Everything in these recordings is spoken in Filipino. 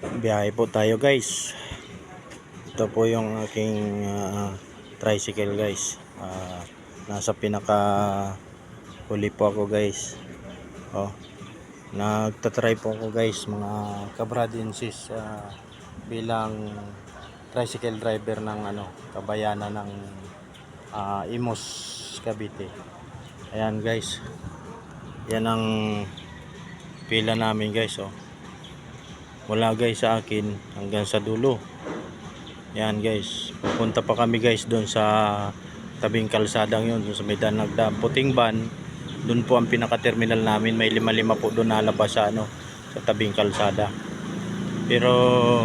Biyahe po tayo guys. Ito po yung aking tricycle guys. Nasa pinaka huli po ako guys. Nagtatry po ako guys mga kabradinsis bilang tricycle driver ng kabayanan ng Imus Cavite. Ayan guys. Yan ang pila namin guys. Wala guys sa akin hanggang sa dulo. Yan guys, pupunta pa kami guys doon sa tabing kalsadang yun, doon sa may Danagda puting van. Doon po ang pinaka terminal namin, may lima po doon nalabas sa sa tabing kalsada. Pero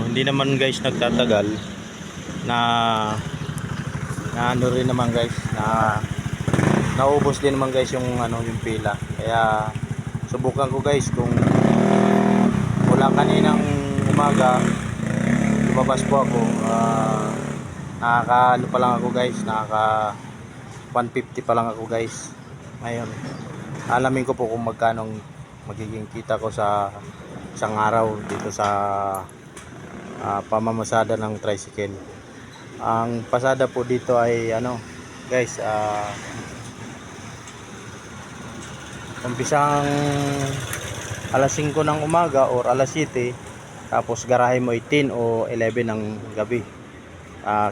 hindi naman guys nagtatagal na ano rin naman guys, na naubos din naman guys yung yung pila. Kaya subukan ko guys kung wala kaninang umaga lumabas po ako, nakaka pa lang ako guys, nakaka 150 pa lang ako guys. Ngayon alamin ko po kung magkano magiging kita ko sa isang araw dito sa pamamasada ng tricycle. Ang pasada po dito ay guys, umpisang alas 5 ng umaga or alas 7, tapos garahe mo 10 o 11 ng gabi.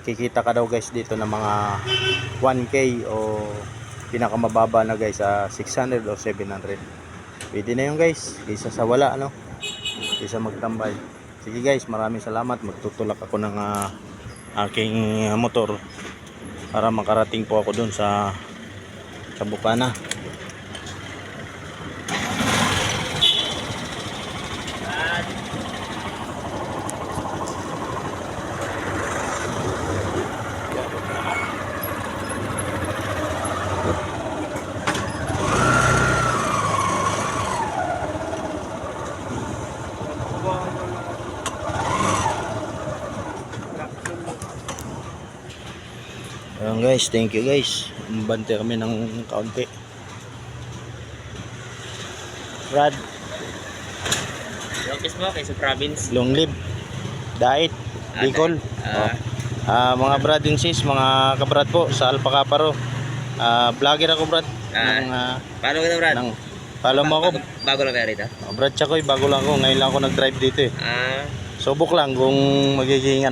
Kikita ka daw guys dito ng mga 1K o pinakamababa na guys 600 o 700. Pwede na yun guys, isa sa wala isa magtambay. Sige guys, maraming salamat. Magtutulak ako ng aking motor para makarating po ako dun sa Bukana. Ayan guys, thank you guys. Bante kami ng kaunti. Brad, long kiss mo kay sa province. long live Dait Bicol. Mga brad and sis, mga kabrad po sa Alpacaparo. Vlogger ako brad. Paano ka na Brad? Follow mo ako. Bago lang kaya rito? Brad Chakoy, bago lang ako. Ngayon lang ako nag-drive dito eh. Subok lang kung magiging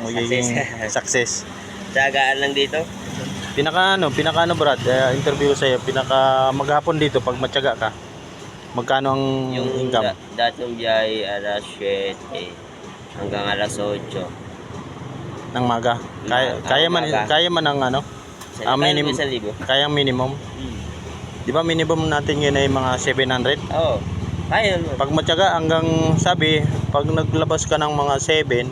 magiging success. Tsagaan lang dito? Pinaka brad, interview sa'yo, pinaka maghapon dito pag matyaga ka, magkano ang income? Datong biyay alas 7 hanggang alas 8 ng maga. Kaya man ang minimum, kaya minimum. Di ba minimum natin yun ay mga 700? Oo, kaya mo. Pag matyaga hanggang pag naglabas ka ng mga 7,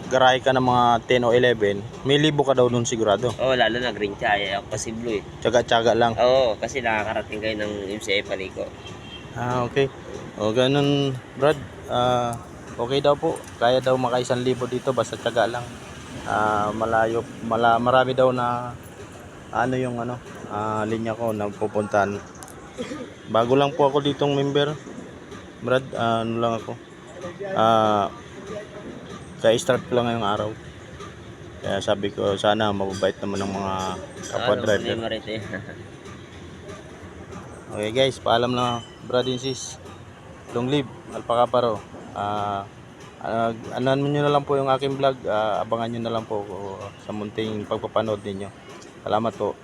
garahe ka ng mga 10 o 11, may libo ka daw nun sigurado. Oo, lalo na green chai, posible eh. Tsaga-tsaga lang. Oo, kasi nakakarating kayo ng MCA Paliko. Okay. O ganun Brad, okay daw po. Kaya daw maka 1,000 dito basta tsaga lang. Marami daw na yung linya ko na pupuntahan. Bago lang po ako ditong member Brad, lang ako. Kaya start ko lang ngayong araw. Kaya sabi ko sana mababait naman ng mga kapwa driver. Okay guys, paalam na brad and sis. Long live Alpacaparo. Anuhan nyo na lang po yung aking vlog. Abangan nyo na lang po sa munting pagpapanood ninyo. Salamat po.